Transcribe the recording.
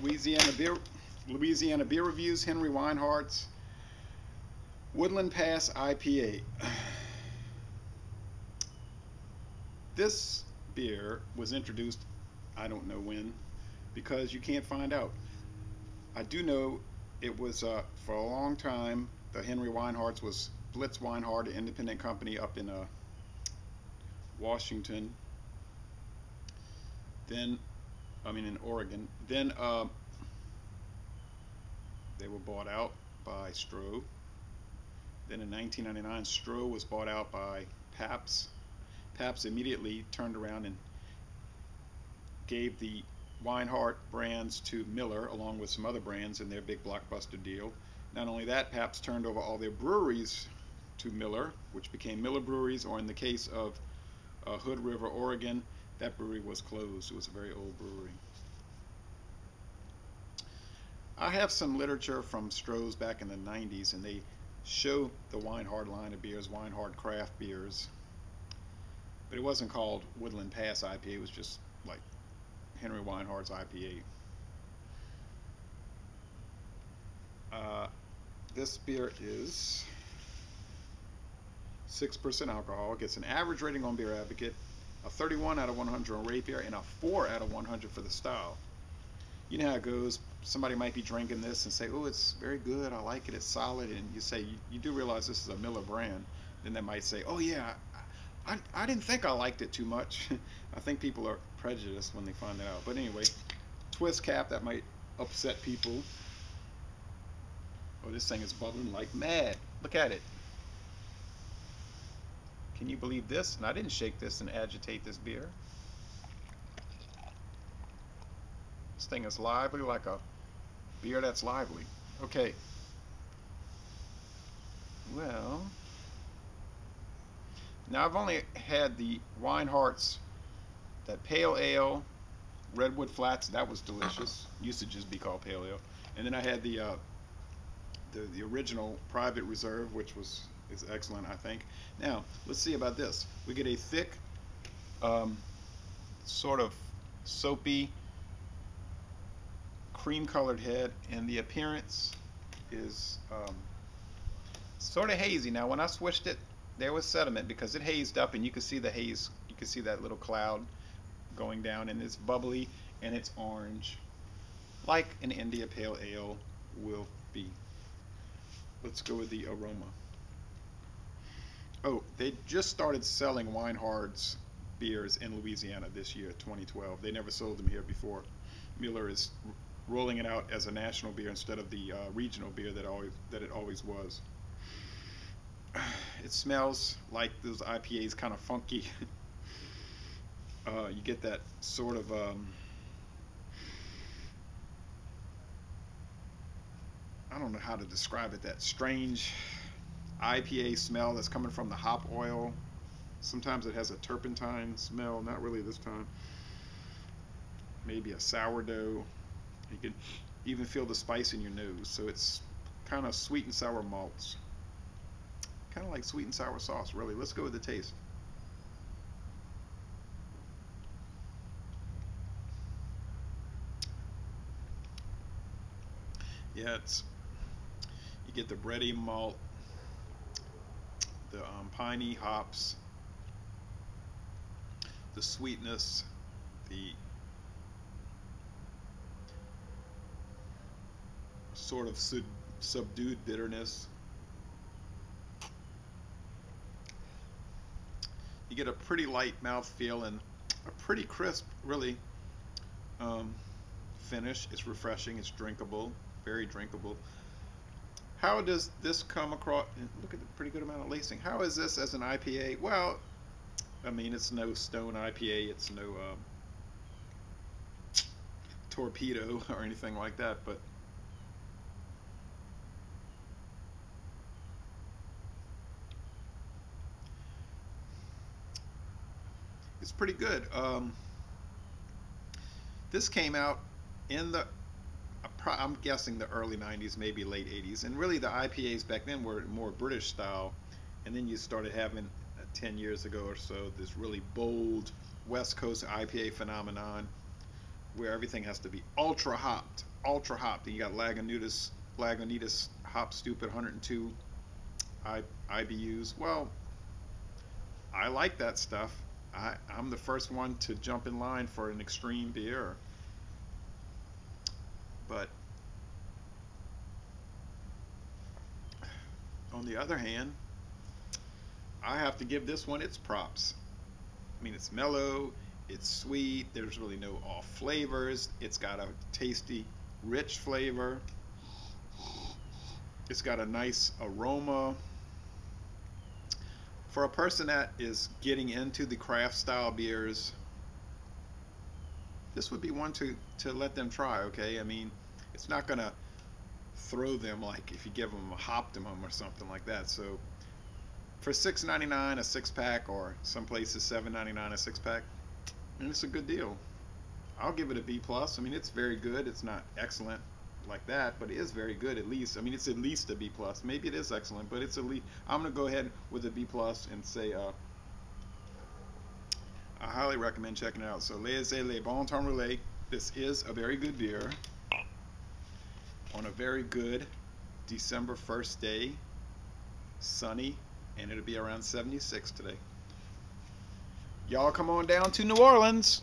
Louisiana beer, Louisiana beer reviews. Henry Weinhardt's Woodland Pass IPA. This beer was introduced, I don't know when, because you can't find out. I do know it was for a long time. The Henry Weinhardt's was Blitz Weinhardt, an independent company up in Washington. Then, I mean in Oregon. Then they were bought out by Stroh. Then in 1999, Stroh was bought out by Pabst. Pabst immediately turned around and gave the Weinhardt brands to Miller, along with some other brands in their big blockbuster deal. Not only that, Pabst turned over all their breweries to Miller, which became Miller Breweries, or in the case of Hood River, Oregon, that brewery was closed. It was a very old brewery. I have some literature from Stroh's back in the 90s, and they show the Weinhardt line of beers, Weinhardt craft beers. But it wasn't called Woodland Pass IPA, it was just like Henry Weinhardt's IPA. This beer is 6% alcohol. It gets an average rating on Beer Advocate, a 31 out of 100 on Rate Beer, and a 4 out of 100 for the style. You know how it goes. Somebody might be drinking this and say, oh, it's very good, I like it, it's solid, and you say, you do realize this is a Miller brand. Then they might say, oh yeah, I didn't think I liked it too much. I think people are prejudiced when they find that out. But anyway, twist cap, that might upset people. Oh, this thing is bubbling like mad. Look at it. Can you believe this? And I didn't shake this and agitate this beer. This thing is lively like a beer that's lively. Okay. Well, now I've only had the Weinhardt's, that pale ale, Redwood Flats. That was delicious. Used to just be called pale ale. And then I had the original Private Reserve, which is excellent, I think. Now let's see about this. We get a thick, sort of soapy, cream-colored head, and the appearance is sort of hazy. Now when I switched it, there was sediment because it hazed up, and you could see the haze. You could see that little cloud going down, and it's bubbly and it's orange, like an India Pale Ale will be. Let's go with the aroma. Oh, they just started selling Weinhardt's beers in Louisiana this year, 2012. They never sold them here before. Miller is rolling it out as a national beer instead of the regional beer that it always was. It smells like those IPAs, kind of funky. You get that sort of I don't know how to describe it, that strange IPA smell that's coming from the hop oil. Sometimes it has a turpentine smell, not really this time. Maybe a sourdough. You can even feel the spice in your nose. So it's kind of sweet and sour malts. Kind of like sweet and sour sauce, really. Let's go with the taste. Yeah, you get the bready malt, the piney hops, the sweetness, the sort of subdued bitterness. You get a pretty light mouthfeel and a pretty crisp, really, finish. It's refreshing, it's drinkable, very drinkable. How does this come across? Look at the pretty good amount of lacing. How is this as an IPA? Well, I mean, it's no Stone IPA, it's no Torpedo or anything like that, but it's pretty good. This came out in the, I'm guessing the early 90s, maybe late 80s, and really the IPAs back then were more British style, and then you started having 10 years ago or so this really bold West Coast IPA phenomenon. where everything has to be ultra hopped, ultra hopped. And you got Lagunitas Hop Stupid 102 IBUs. Well, I like that stuff. I'm the first one to jump in line for an extreme beer. But on the other hand, I have to give this one its props. I mean, it's mellow, it's sweet, there's really no off flavors, it's got a tasty, rich flavor, it's got a nice aroma. For a person that is getting into the craft style beers, this would be one to let them try, okay? I mean, it's not gonna throw them like if you give them a Optimum or something like that. So for $6.99 a six pack, or some places $7.99 a six pack, and it's a good deal. I'll give it a B plus. I mean, it's very good. It's not excellent like that, but it is very good at least. I mean, it's at least a B plus. Maybe it is excellent, but it's at least. I'm gonna go ahead with a B plus and say I highly recommend checking it out. So Les Bon Temps Relais. This is a very good beer on a very good December 1st day, sunny, and it'll be around 76 today. Y'all come on down to New Orleans.